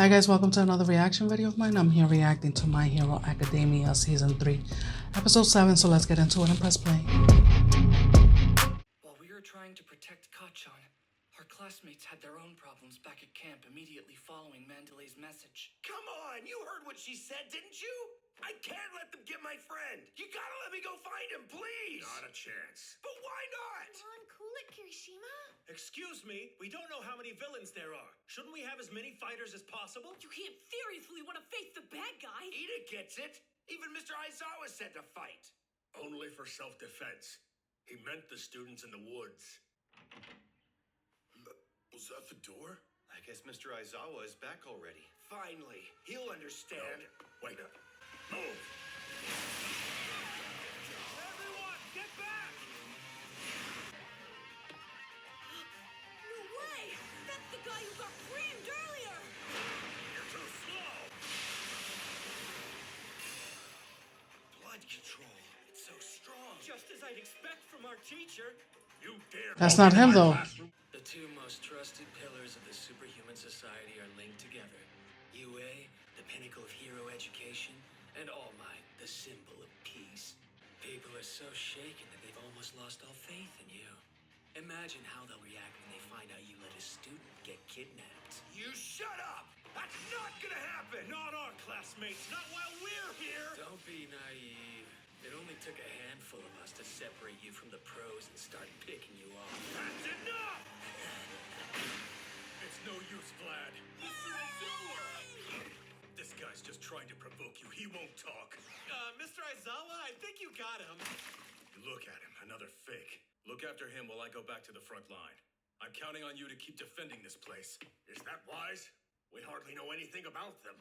Hi guys, welcome to another reaction video of mine. I'm here reacting to My Hero Academia Season 3, Episode 7, so let's get into it and press play. While we were trying to protect Kachan, our classmates had their own problems back at camp immediately following Mandalay's message. Come on, you heard what she said, didn't you? I can't let them get my friend. You gotta let me go find him, please. Not a chance. But why not? Come on, cool it, Kirishima. Excuse me, we don't know how many villains there are. Shouldn't we have as many fighters as possible? You can't seriously want to face the bad guy. Ida gets it. Even Mr. Aizawa said to fight. Only for self-defense. He meant the students in the woods. Was that the door? I guess Mr. Aizawa is back already. Finally, he'll understand. Wait. Move! Everyone, get back! No way! That's the guy who got creamed earlier! You're too slow! Blood control. It's so strong. Just as I'd expect from our teacher. You dare! That's not him though. The two most trusted pillars of the superhuman society are linked together. UA, the pinnacle of hero education, and All Might, the symbol of peace. People are so shaken that they've almost lost all faith in you. Imagine how they'll react when they find out you let a student get kidnapped. You shut up! That's not gonna happen! Not our classmates, not while we're here! Don't be naive. It only took a handful of us to separate you from the pros and start picking you off. That's enough! It's no use, Vlad. This guy's just trying to provoke you. He won't talk. Mr. Aizawa, I think you got him. Look at him, another fake. Look after him while I go back to the front line. I'm counting on you to keep defending this place. Is that wise? We hardly know anything about them.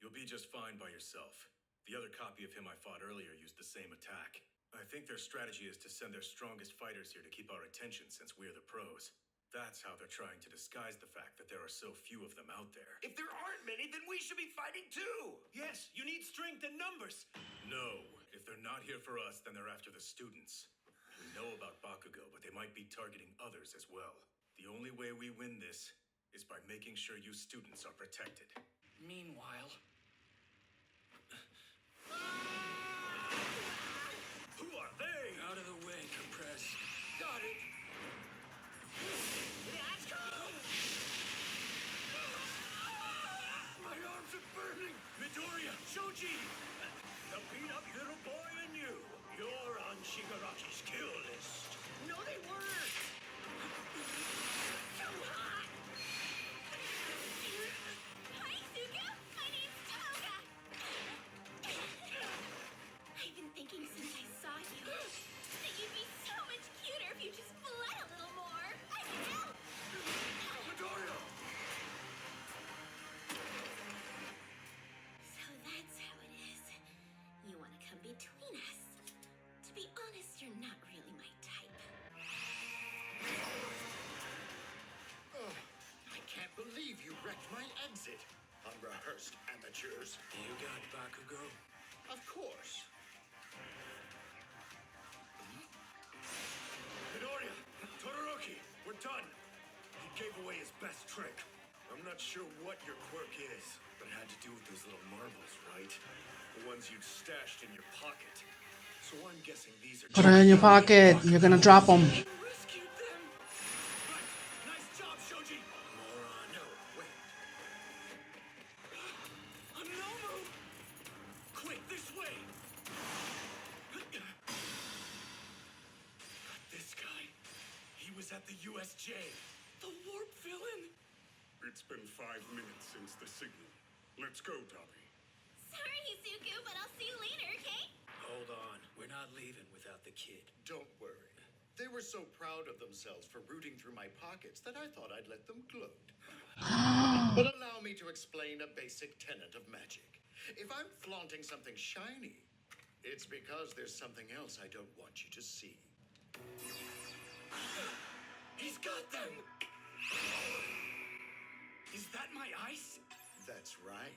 You'll be just fine by yourself. The other copy of him I fought earlier used the same attack. I think their strategy is to send their strongest fighters here to keep our attention since we're the pros. That's how they're trying to disguise the fact that there are so few of them out there. If there aren't many, then we should be fighting too! Yes, you need strength and numbers. No, if they're not here for us, then they're after the students. We know about Bakugo, but they might be targeting others as well. The only way we win this is by making sure you students are protected. Meanwhile, Who are they? out of the way, Compress. Got it! Let's go! My arms are burning! Midoriya! Shoji! The beat-up little boy and you! You're on Shigaraki's kill list. No, they weren't! So hot! Hi, Suga! My name's Toga! I've been thinking since I saw you that you'd be so much cuter if you just bled a little more. I can help! Midoriya! So that's how it is. You want to come between us. To be honest, you're not really my type. I can't believe you wrecked my exit. Unrehearsed amateurs. You got Bakugo? Of course. Midoriya! Todoroki! We're done! He gave away his best trick. I'm not sure what your quirk is, but it had to do with those little marbles, right? The ones you'd stashed in your pocket. So I'm guessing these are... Put it in your pocket. You're gonna drop them. You rescued them! Right! Nice job, Shoji! Moron. No, wait. A no-mo! Quick, this way! This guy. He was at the USJ. The warp villain! It's been 5 minutes since the signal. Let's go, Dobby. Sorry, Sugu, but I'll see you later, okay? Hold on. We're not leaving without the kid. Don't worry. They were so proud of themselves for rooting through my pockets that I thought I'd let them gloat. But allow me to explain a basic tenet of magic. If I'm flaunting something shiny, it's because there's something else I don't want you to see. He's got them! Is that my ice? That's right.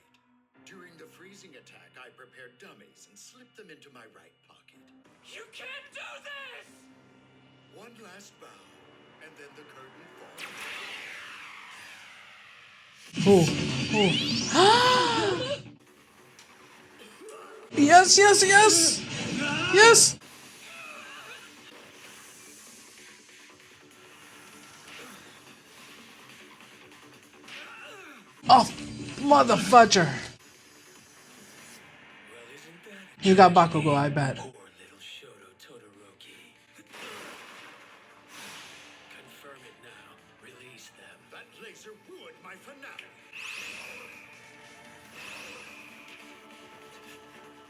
During the freezing attack, I prepared dummies and slipped them into my right pocket. You can't do this! One last bow, and then the curtain falls. Who? Who? Yes, yes, yes! Yes! Oh, motherfudger! Well, isn't that You got Bakugo, I bet. poor little Shoto Todoroki? Confirm it now. Release them. That laser ruined my finale.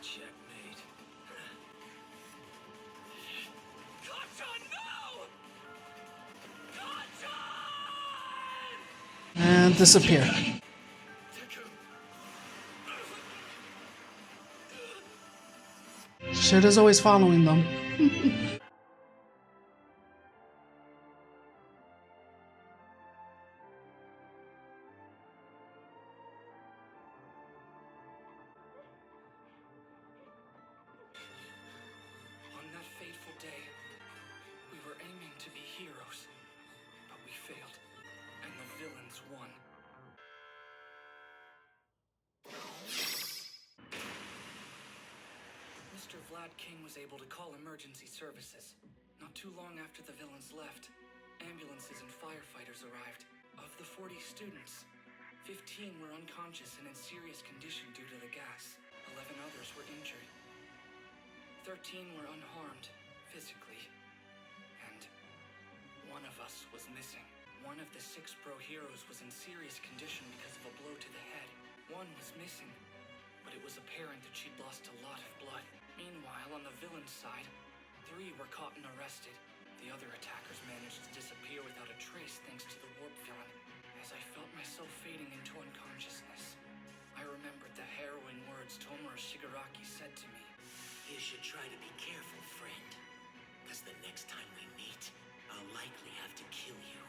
Checkmate. Kacha, no! Kacha! And disappear. Shit is always following them. On that fateful day, we were aiming to be heroes, but we failed, and the villains won. Mr. Vlad King was able to call emergency services. Not too long after the villains left, ambulances and firefighters arrived. Of the 40 students, 15 were unconscious and in serious condition due to the gas. 11 others were injured. 13 were unharmed, physically. And one of us was missing. One of the 6 pro heroes was in serious condition because of a blow to the head. One was missing, but it was apparent that she'd lost a lot of blood. Meanwhile, on the villain's side, 3 were caught and arrested. The other attackers managed to disappear without a trace thanks to the warp villain. As I felt myself fading into unconsciousness, I remembered the harrowing words Tomura Shigaraki said to me. You should try to be careful, friend. Because the next time we meet, I'll likely have to kill you.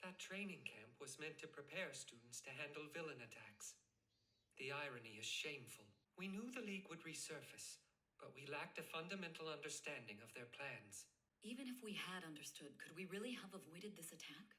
That training camp was meant to prepare students to handle villain attacks. The irony is shameful. We knew the League would resurface, but we lacked a fundamental understanding of their plans. Even if we had understood, could we really have avoided this attack?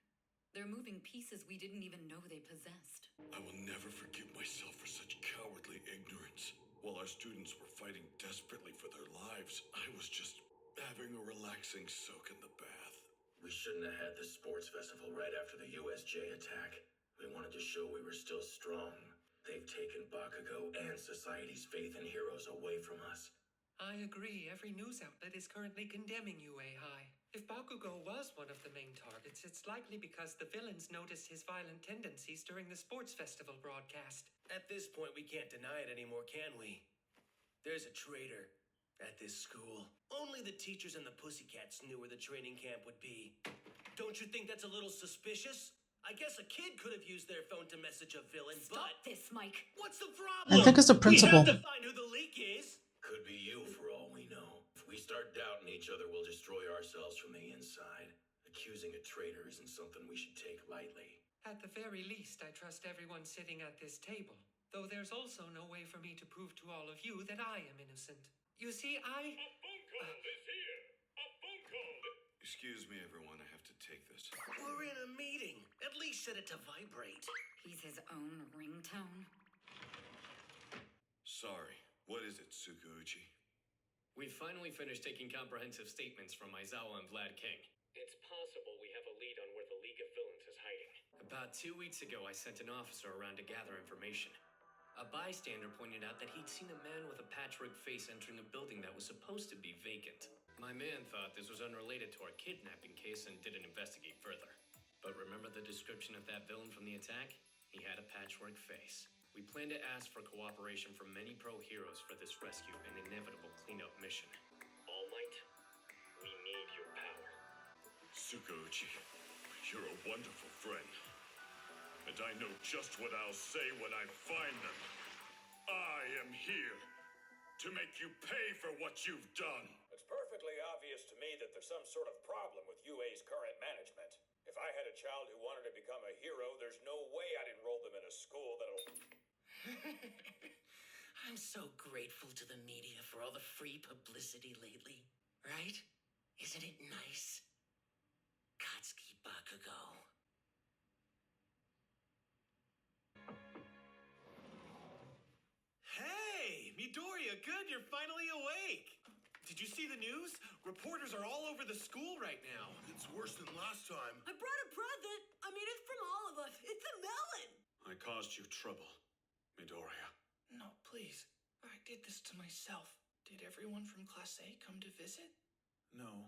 They're moving pieces we didn't even know they possessed. I will never forgive myself for such cowardly ignorance. While our students were fighting desperately for their lives, I was just having a relaxing soak in the bath. We shouldn't have had this sports festival right after the USJ attack. We wanted to show we were still strong. They've taken Bakugo and society's faith in heroes away from us. I agree, every news outlet is currently condemning UA High. If Bakugo was one of the main targets, it's likely because the villains noticed his violent tendencies during the sports festival broadcast. At this point, we can't deny it anymore, can we? There's a traitor at this school. Only the teachers and the Pussycats knew where the training camp would be. Don't you think that's a little suspicious? I guess a kid could have used their phone to message a villain, Stop this, Mike! What's the problem? I think it's the principal. We have to find who the leak is! Could be you for all we know. If we start doubting each other, we'll destroy ourselves from the inside. Accusing a traitor isn't something we should take lightly. At the very least, I trust everyone sitting at this table. Though there's also no way for me to prove to all of you that I am innocent. You see, I... Excuse me, everyone, I have to take this. We're in a meeting. At least set it to vibrate. He's his own ringtone. Sorry. What is it, Tsukuuchi? We've finally finished taking comprehensive statements from Aizawa and Vlad King. It's possible we have a lead on where the League of Villains is hiding. About 2 weeks ago, I sent an officer around to gather information. A bystander pointed out that he'd seen a man with a patchwork face entering a building that was supposed to be vacant. My man thought this was unrelated to our kidnapping case and didn't investigate further. But remember the description of that villain from the attack? He had a patchwork face. We plan to ask for cooperation from many pro heroes for this rescue and inevitable cleanup mission. All Might, we need your power. Tsukuuchi, you're a wonderful friend. And I know just what I'll say when I find them. I am here to make you pay for what you've done. It's perfectly obvious to me that there's some sort of problem with UA's current management. If I had a child who wanted to become a hero, there's no way I'd enroll them in a school that'll... I'm so grateful to the media for all the free publicity lately. Right? Isn't it nice? Katsuki Bakugo. you're finally awake. Did you see the news? Reporters are all over the school right now. It's worse than last time. I brought a present. I mean, it's from all of us. It's a melon. I caused you trouble, Midoriya. No, please. I did this to myself. Did everyone from Class A come to visit? No.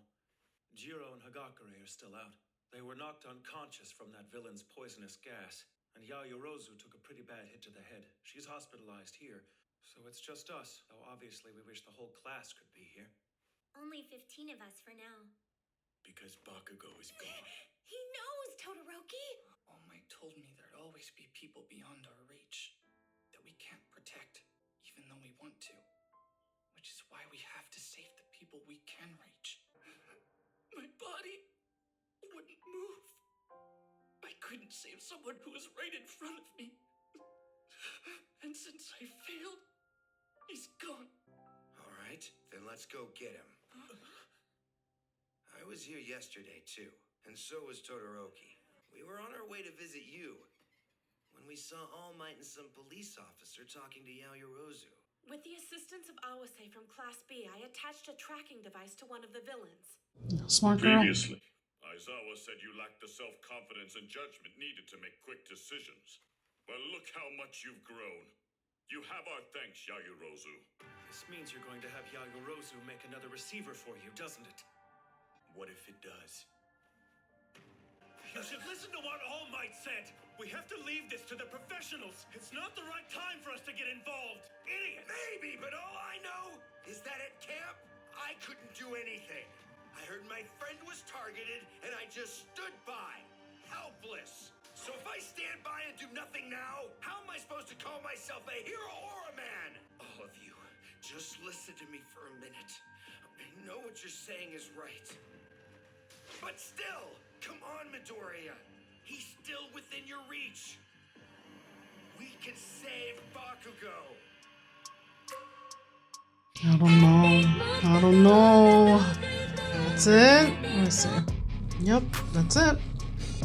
Jiro and Hagakure are still out. They were knocked unconscious from that villain's poisonous gas, and Yayorozu took a pretty bad hit to the head. She's hospitalized here, so it's just us, though obviously we wish the whole class could be here. Only 15 of us for now. Because Bakugo is gone. He knows, Todoroki! All Might told me there'd always be people beyond our reach that we can't protect, even though we want to. Which is why we have to save the people we can reach. My body wouldn't move. I couldn't save someone who was right in front of me. And since I failed, he's gone. All right, then let's go get him. I was here yesterday, too, and so was Todoroki. We were on our way to visit you when we saw All Might and some police officer talking to Yayorozu. With the assistance of Awase from Class B, I attached a tracking device to one of the villains. Smart girl. Previously, Aizawa said you lacked the self-confidence and judgment needed to make quick decisions. Well, look how much you've grown. You have our thanks, Yayorozu. This means you're going to have Yayorozu make another receiver for you, doesn't it? What if it does? You should listen to what All Might said. We have to leave this to the professionals. It's not the right time for us to get involved. Idiots! Maybe, but all I know is that at camp, I couldn't do anything. I heard my friend was targeted, and I just stood by, helpless. So if I stand by and do nothing now, how am I supposed to call myself a hero or a man? All of you, just listen to me for a minute. I know what you're saying is right. But still, come on, Midoriya. He's still within your reach. We can save Bakugo. I don't know. I don't know. That's it. Let's see. Yep, that's it.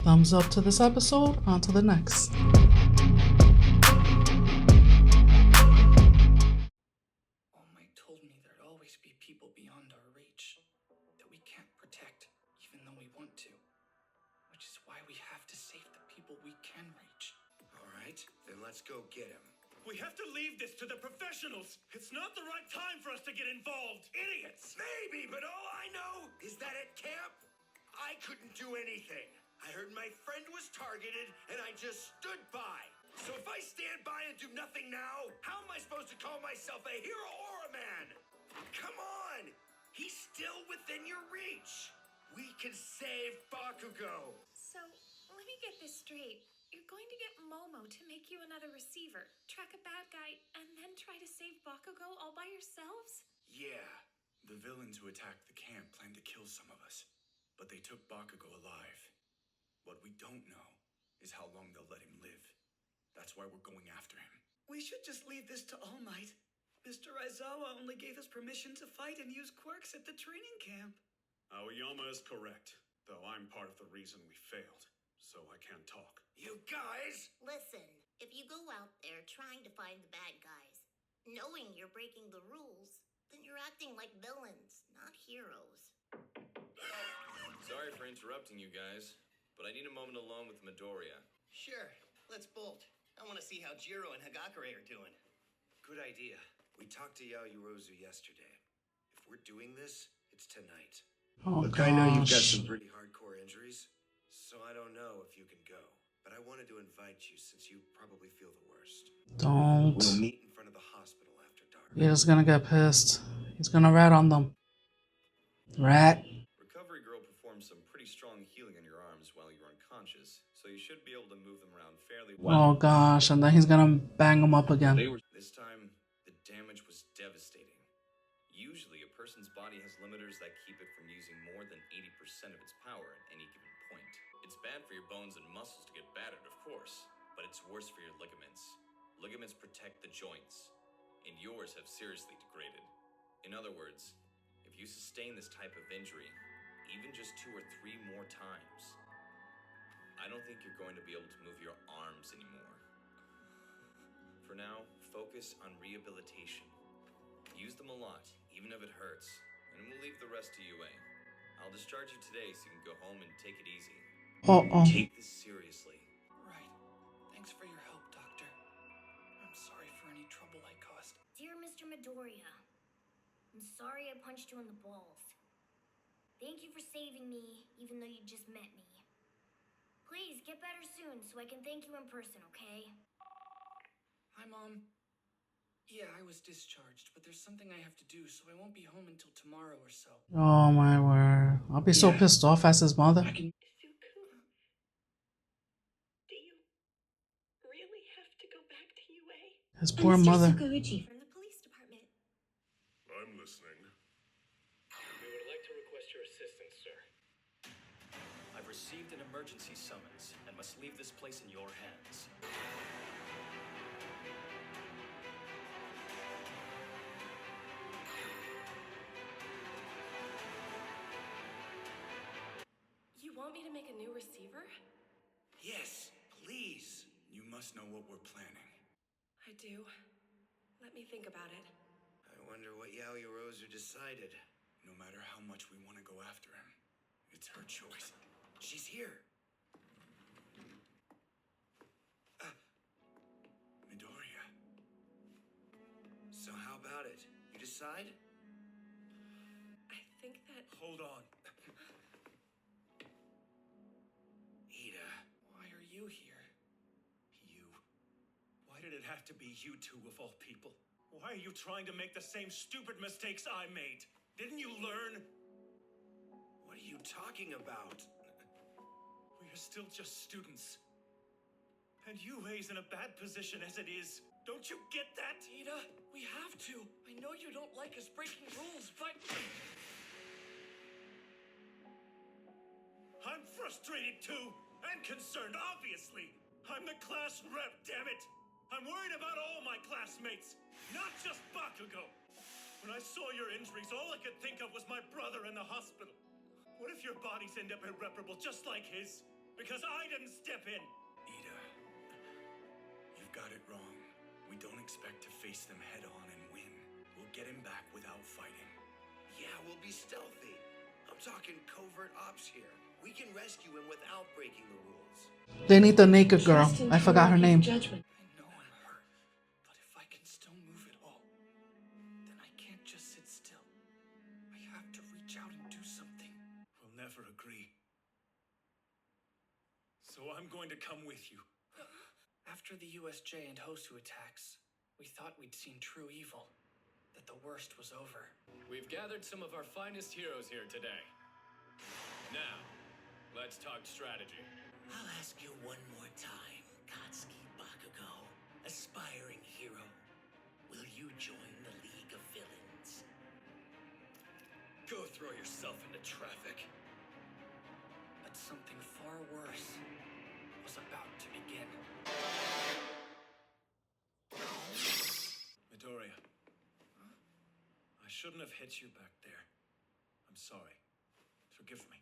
Thumbs up to this episode. On to the next. All Might told me there'd always be people beyond our reach that we can't protect, even though we want to. Which is why we have to save the people we can reach. All right, then let's go get him. We have to leave this to the professionals. It's not the right time for us to get involved. Idiots! Maybe, but all I know is that at camp, I couldn't do anything. I heard my friend was targeted, and I just stood by. So if I stand by and do nothing now, how am I supposed to call myself a hero or a man? Come on! He's still within your reach. We can save Bakugo. So, let me get this straight. You're going to get Momo to make you another receiver, track a bad guy, and then try to save Bakugo all by yourselves? Yeah. The villains who attacked the camp planned to kill some of us, but they took Bakugo alive. What we don't know is how long they'll let him live. That's why we're going after him. We should just leave this to All Might. Mr. Aizawa only gave us permission to fight and use quirks at the training camp. Aoyama is correct, though I'm part of the reason we failed, so I can't talk. You guys! Listen, if you go out there trying to find the bad guys, knowing you're breaking the rules, then you're acting like villains, not heroes. Sorry for interrupting you guys, but I need a moment alone with Midoriya. Sure, let's bolt. I want to see how Jiro and Hagakure are doing. Good idea. We talked to Yayorozu yesterday. If we're doing this, it's tonight. Oh, Look, gosh. I know you've got some pretty hardcore injuries, so I don't know if you can go. But I wanted to invite you since you probably feel the worst. Don't. We'll meet in front of the hospital after dark. You're just gonna get pissed. He's gonna rat on them. Rat. Recovery Girl performed some pretty strong healing on your arms while you were unconscious, so you should be able to move them around fairly Oh well. gosh, and then he's gonna bang them up again. This time, the damage was devastating. Usually, a person's body has limiters that keep it from using more than 80% of its power at any given point. It's bad for your bones and muscles to get battered, of course, but it's worse for your ligaments. Ligaments protect the joints, and yours have seriously degraded. In other words, if you sustain this type of injury, even just 2 or 3 more times, I don't think you're going to be able to move your arms anymore. For now, focus on rehabilitation. Use them a lot, even if it hurts, and we'll leave the rest to UA. I'll discharge you today so you can go home and take it easy. Take this seriously. Right. Thanks for your help, Doctor. I'm sorry for any trouble I caused. Dear Mr. Midoriya, I'm sorry I punched you in the balls. Thank you for saving me, even though you just met me. Please get better soon so I can thank you in person, okay? Hi, Mom. Yeah, I was discharged, but there's something I have to do, so I won't be home until tomorrow or so. Oh my word. I'll be so pissed off as his mother. Do you really have to go back to UA? His poor mother. From the police department. I'm listening. We would like to request your assistance, sir. I've received an emergency summons and must leave this place in your hands. You want me to make a new receiver? Yes, please. You must know what we're planning. I do. Let me think about it. I wonder what Yaoyorozu decided. No matter how much we want to go after him, it's her choice. She's here. Midoriya. So how about it? You decide? I think that... Hold on. Ida. Why are you here? You. Why did it have to be you two of all people? Why are you trying to make the same stupid mistakes I made? Didn't you learn? What are you talking about? We are still just students. And UA's in a bad position as it is. Don't you get that? Ida, we have to. I know you don't like us breaking rules, but... I'm frustrated too, and concerned, obviously. I'm the class rep, damn it. I'm worried about all my classmates, not just Bakugo. When I saw your injuries, all I could think of was my brother in the hospital. What if your bodies end up irreparable, just like his? Because I didn't step in. Ida, you've got it wrong. We don't expect to face them head on and win. We'll get him back without fighting. Yeah, we'll be stealthy. I'm talking covert ops here. We can rescue him without breaking the rules. They need the naked girl. I forgot her name. I know I'm hurt, but if I can still move at all, then I can't just sit still. I have to reach out and do something. We'll never agree. So I'm going to come with you. After the USJ and Hosu attacks, we thought we'd seen true evil. That the worst was over. We've gathered some of our finest heroes here today. Now, let's talk strategy. I'll ask you one more time, Katsuki Bakugo, aspiring hero. Will you join the League of Villains? Go throw yourself into traffic. But something far worse was about to begin. Midoriya. I shouldn't have hit you back there. I'm sorry. Forgive me.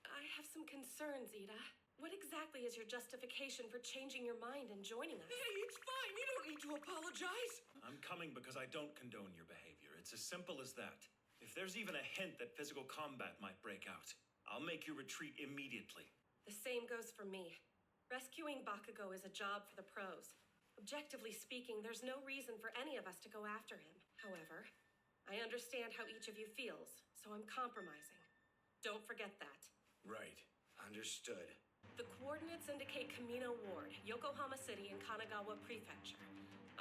I have some concerns, Ida. What exactly is your justification for changing your mind and joining us? Hey, it's fine. You don't need to apologize. I'm coming because I don't condone your behavior. It's as simple as that. If there's even a hint that physical combat might break out, I'll make you retreat immediately. The same goes for me. Rescuing Bakugo is a job for the pros. Objectively speaking, there's no reason for any of us to go after him. However, I understand how each of you feels, so I'm compromising. Don't forget that. Right. Understood. The coordinates indicate Kamino Ward, Yokohama City, and Kanagawa Prefecture.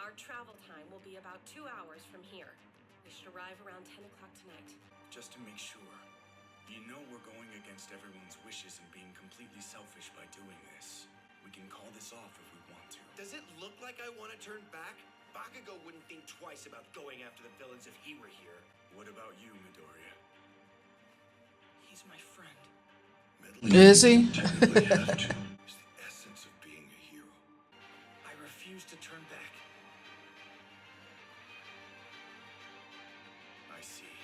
Our travel time will be about 2 hours from here. We should arrive around 10 o'clock tonight. Just to make sure. You know we're going against everyone's wishes and being completely selfish by doing this. We can call this off if we want to. Does it look like I want to turn back? Bakugo wouldn't think twice about going after the villains if he were here. What about you, Midoriya? He's my friend. Is he? It's the essence of being a hero. I refuse to turn back. I see.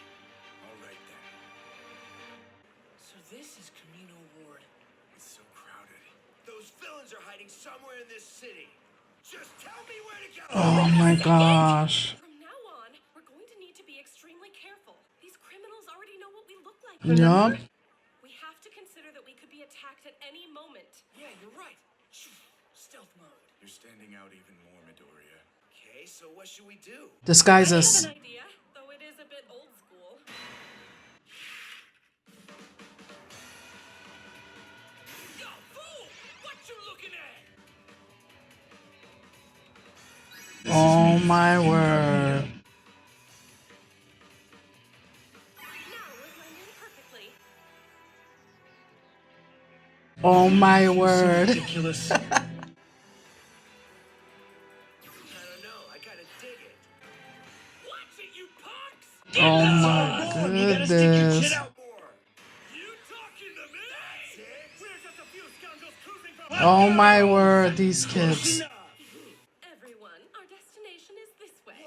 All right then. So this is Kamino Ward. It's so crowded. Those villains are hiding somewhere in this city. Just tell me where to go! Oh my gosh. From now on, we're going to need to be Yup. We have to consider that we could be attacked at any moment. Yeah, you're right. Stealth mode. You're standing out even more, Midoriya. Okay, so what should we do? Disguises. I have an idea, though it is a bit old school. Yo, fool! What you looking at? Oh my word. Oh my word. Ridiculous. I don't know. I kind of dig it. Watch it, you punks! Oh my goodness. Oh my word, these kids. Everyone, our destination is this way.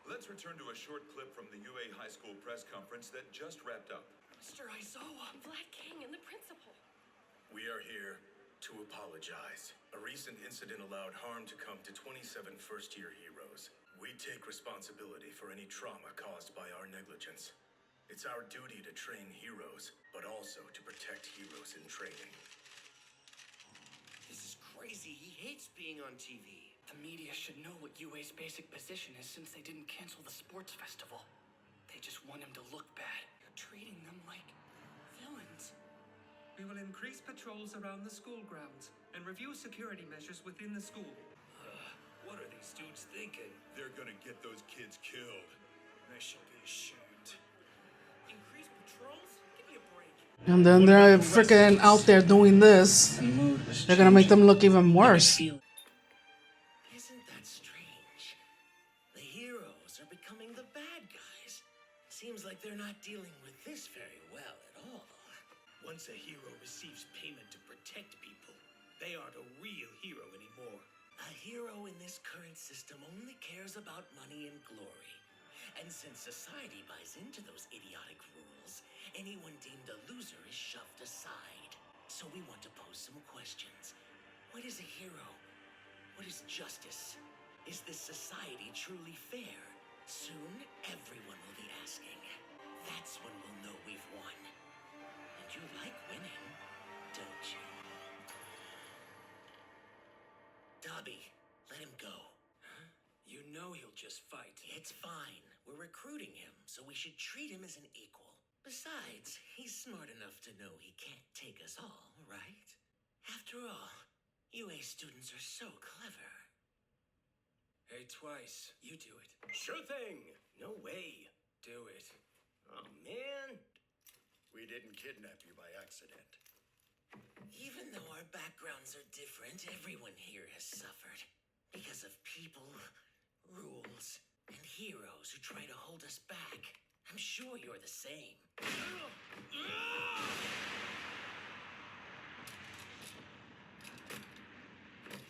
Let's return to a short clip from the UA High School press conference that just wrapped up. Mr. Aizawa, Vlad King, and the principal. We are here to apologize. A recent incident allowed harm to come to 27 first-year heroes. We take responsibility for any trauma caused by our negligence. It's our duty to train heroes, but also to protect heroes in training. This is crazy. He hates being on TV. The media should know what UA's basic position is since they didn't cancel the sports festival. They just want him to look bad. You're treating them like villains. We will increase patrols around the school grounds and review security measures within the school. What are these dudes thinking? They're gonna get those kids killed. They should be ashamed. Increase patrols? Give me a break. And then they're freaking out there doing this. They're gonna make them look even worse. Isn't that strange? The heroes are becoming the bad guys. Seems like they're not dealing with this very well at all. Once a hero receives payment to protect people, they aren't a real hero anymore. A hero in this current system only cares about money and glory. And since society buys into those idiotic rules, anyone deemed a loser is shoved aside. So we want to pose some questions. What is a hero? What is justice? Is this society truly fair? Soon, everyone will be asking. That's when we'll know we've won. And you like winning, don't you? Dobby, let him go. Huh? You know he'll just fight. It's fine. We're recruiting him, so we should treat him as an equal. Besides, he's smart enough to know he can't take us all, right? After all, UA students are so clever. Hey, Twice, you do it. Sure thing. No way. Do it. Oh, man. We didn't kidnap you by accident. Even though our backgrounds are different, everyone here has suffered. Because of people, rules, and heroes who try to hold us back. I'm sure you're the same.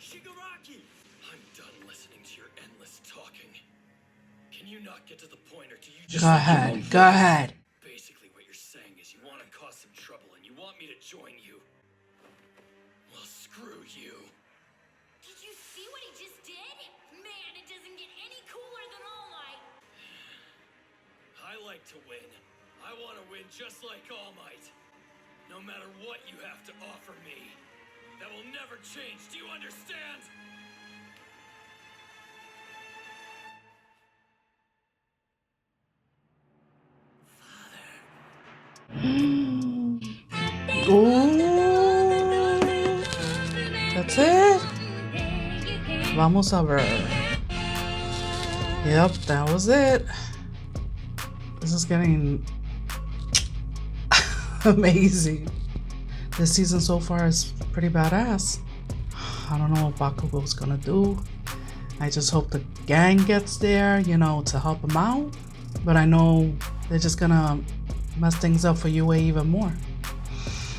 Shigaraki! I'm done listening to your endless talking. Can you not get to the point, or do you just... Go ahead. Go ahead. Basically what you're saying is you want to cause some trouble and you want me to join you. Well, screw you. Did you see what he just did? Man, it doesn't get any cooler than All Might. I like to win. I want to win just like All Might. No matter what you have to offer me. That will never change, do you understand? That's it. Vamos a ver. Yep, that was it. This is getting amazing. This season so far is pretty badass. I don't know what Bakugo's gonna do. I just hope the gang gets there, you know, to help him out. But I know they're just gonna mess things up for UA even more.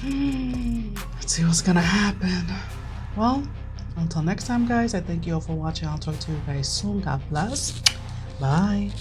Let's see what's gonna happen. Well, until next time, guys, I thank you all for watching. I'll talk to you guys soon. God bless. Bye.